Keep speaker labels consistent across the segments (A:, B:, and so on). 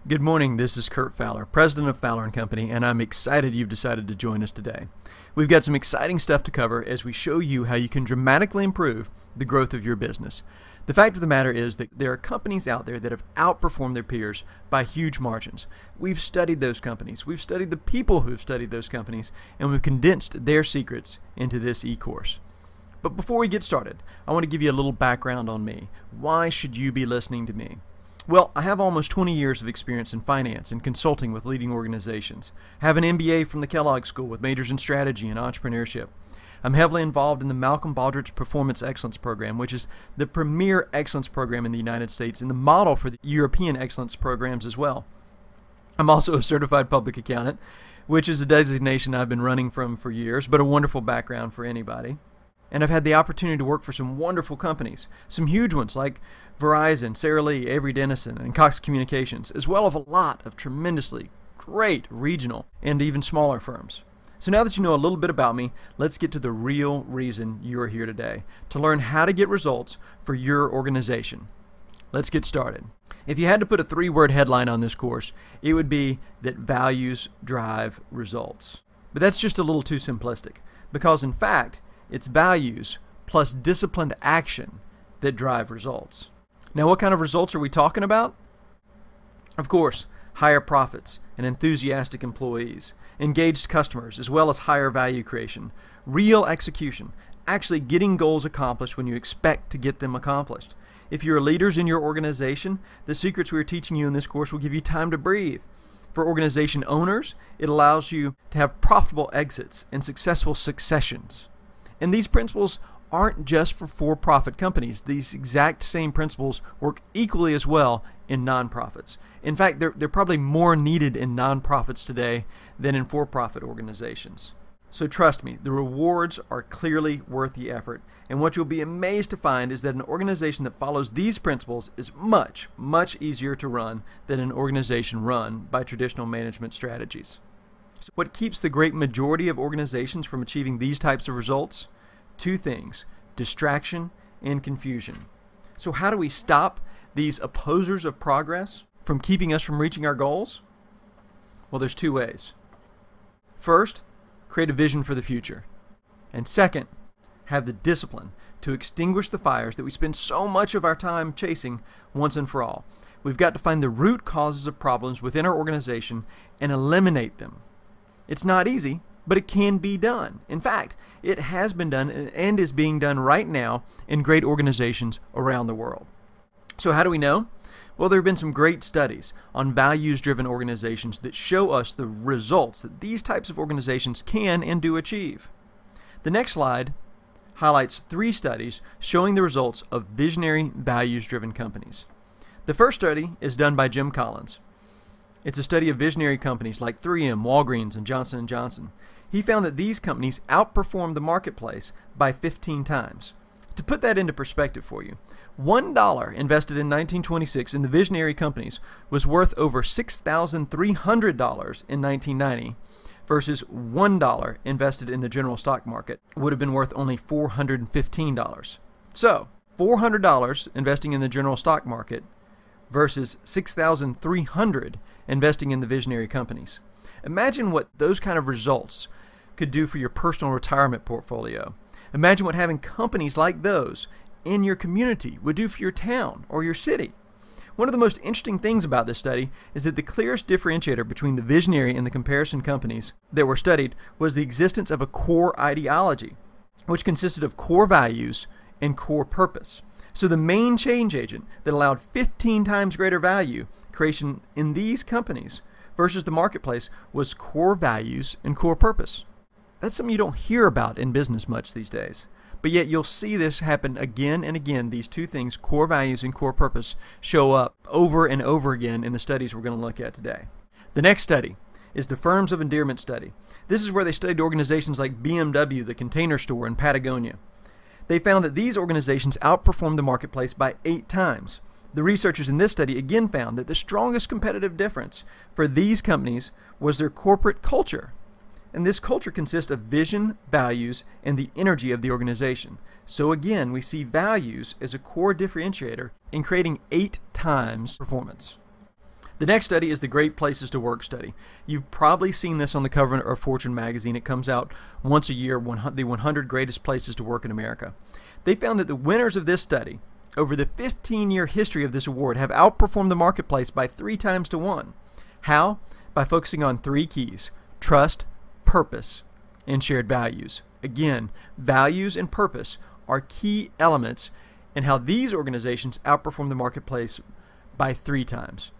A: Good morning, this is Kurt Fowler, president of Fowler & Company, and I'm excited you've decided to join us today. We've got some exciting stuff to cover as we show you how you can dramatically improve the growth of your business. The fact of the matter is that there are companies out there that have outperformed their peers by huge margins. We've studied those companies, we've studied the people who've studied those companies, and we've condensed their secrets into this e-course. But before we get started, I want to give you a little background on me. Why should you be listening to me? Well, I have almost 20 years of experience in finance and consulting with leading organizations. I have an MBA from the Kellogg School with majors in strategy and entrepreneurship. I'm heavily involved in the Malcolm Baldrige Performance Excellence Program, which is the premier excellence program in the United States and the model for the European excellence programs as well. I'm also a certified public accountant, which is a designation I've been running from for years, but a wonderful background for anybody. And I've had the opportunity to work for some wonderful companies, some huge ones like Verizon, Sara Lee, Avery Dennison, and Cox Communications, as well as a lot of tremendously great regional and even smaller firms. So now that you know a little bit about me, let's get to the real reason you're here today, to learn how to get results for your organization. Let's get started. If you had to put a three-word headline on this course, it would be that values drive results. But that's just a little too simplistic, because in fact, it's values plus disciplined action that drive results. Now, what kind of results are we talking about? Of course, higher profits and enthusiastic employees, engaged customers, as well as higher value creation, real execution, actually getting goals accomplished when you expect to get them accomplished. If you're leaders in your organization, the secrets we're teaching you in this course will give you time to breathe. For organization owners, it allows you to have profitable exits and successful successions. And these principles aren't just for for-profit companies. These exact same principles work equally as well in nonprofits. In fact, they're probably more needed in nonprofits today than in for-profit organizations. So trust me, the rewards are clearly worth the effort. And what you'll be amazed to find is that an organization that follows these principles is much, much easier to run than an organization run by traditional management strategies. So what keeps the great majority of organizations from achieving these types of results? Two things: distraction and confusion. So how do we stop these opposers of progress from keeping us from reaching our goals? Well, there's two ways. First, create a vision for the future. And second, have the discipline to extinguish the fires that we spend so much of our time chasing once and for all. We've got to find the root causes of problems within our organization and eliminate them. It's not easy, but it can be done. In fact, it has been done and is being done right now in great organizations around the world. So how do we know? Well, there have been some great studies on values-driven organizations that show us the results that these types of organizations can and do achieve. The next slide highlights 3 studies showing the results of visionary values-driven companies. The first study is done by Jim Collins. It's a study of visionary companies like 3M, Walgreens, and Johnson & Johnson. He found that these companies outperformed the marketplace by 15 times. To put that into perspective for you, $1 invested in 1926 in the visionary companies was worth over $6,300 in 1990 versus $1 invested in the general stock market would have been worth only $415. So, $400 investing in the general stock market versus $6,300 investing in the visionary companies. Imagine what those kind of results could do for your personal retirement portfolio. Imagine what having companies like those in your community would do for your town or your city. One of the most interesting things about this study is that the clearest differentiator between the visionary and the comparison companies that were studied was the existence of a core ideology, which consisted of core values and core purpose. So the main change agent that allowed 15 times greater value creation in these companies versus the marketplace was core values and core purpose. That's something you don't hear about in business much these days. But yet you'll see this happen again and again. These two things, core values and core purpose, show up over and over again in the studies we're going to look at today. The next study is the Firms of Endearment study. This is where they studied organizations like BMW, the Container Store, and Patagonia. They found that these organizations outperformed the marketplace by 8 times. The researchers in this study again found that the strongest competitive difference for these companies was their corporate culture. And this culture consists of vision, values, and the energy of the organization. So again, we see values as a core differentiator in creating 8 times performance. The next study is the Great Places to Work study. You've probably seen this on the cover of Fortune magazine. It comes out once a year, the 100 Greatest Places to Work in America. They found that the winners of this study, over the 15-year history of this award, have outperformed the marketplace by 3 times to 1. How? By focusing on 3 keys: trust, purpose, and shared values. Again, values and purpose are key elements in how these organizations outperform the marketplace by 3 times.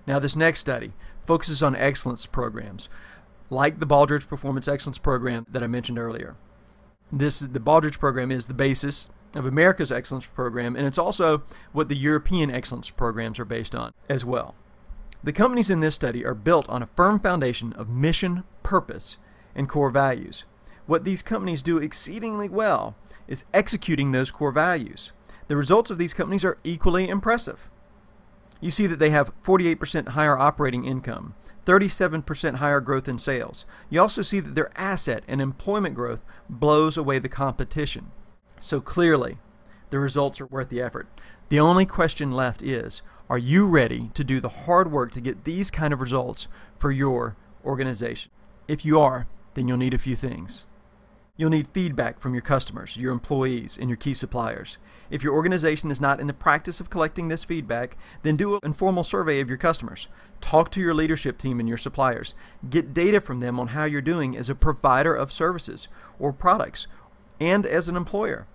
A: Now, this next study focuses on excellence programs, like the Baldrige Performance Excellence Program that I mentioned earlier. The Baldrige program is the basis of America's excellence program, and it's also what the European excellence programs are based on as well. The companies in this study are built on a firm foundation of mission, purpose, and core values. What these companies do exceedingly well is executing those core values. The results of these companies are equally impressive. You see that they have 48% higher operating income, 37% higher growth in sales. You also see that their asset and employment growth blows away the competition. So clearly, the results are worth the effort. The only question left is, are you ready to do the hard work to get these kind of results for your organization? If you are, then you'll need a few things. You'll need feedback from your customers, your employees, and your key suppliers. If your organization is not in the practice of collecting this feedback, then do an informal survey of your customers. Talk to your leadership team and your suppliers. Get data from them on how you're doing as a provider of services or products, and as an employer,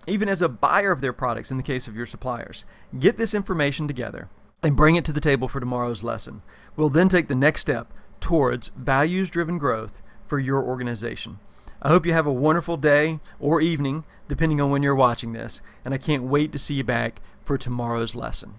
A: even as a buyer of their products in the case of your suppliers. Get this information together and bring it to the table for tomorrow's lesson. We'll then take the next step towards values-driven growth for your organization. I hope you have a wonderful day or evening, depending on when you're watching this, and I can't wait to see you back for tomorrow's lesson.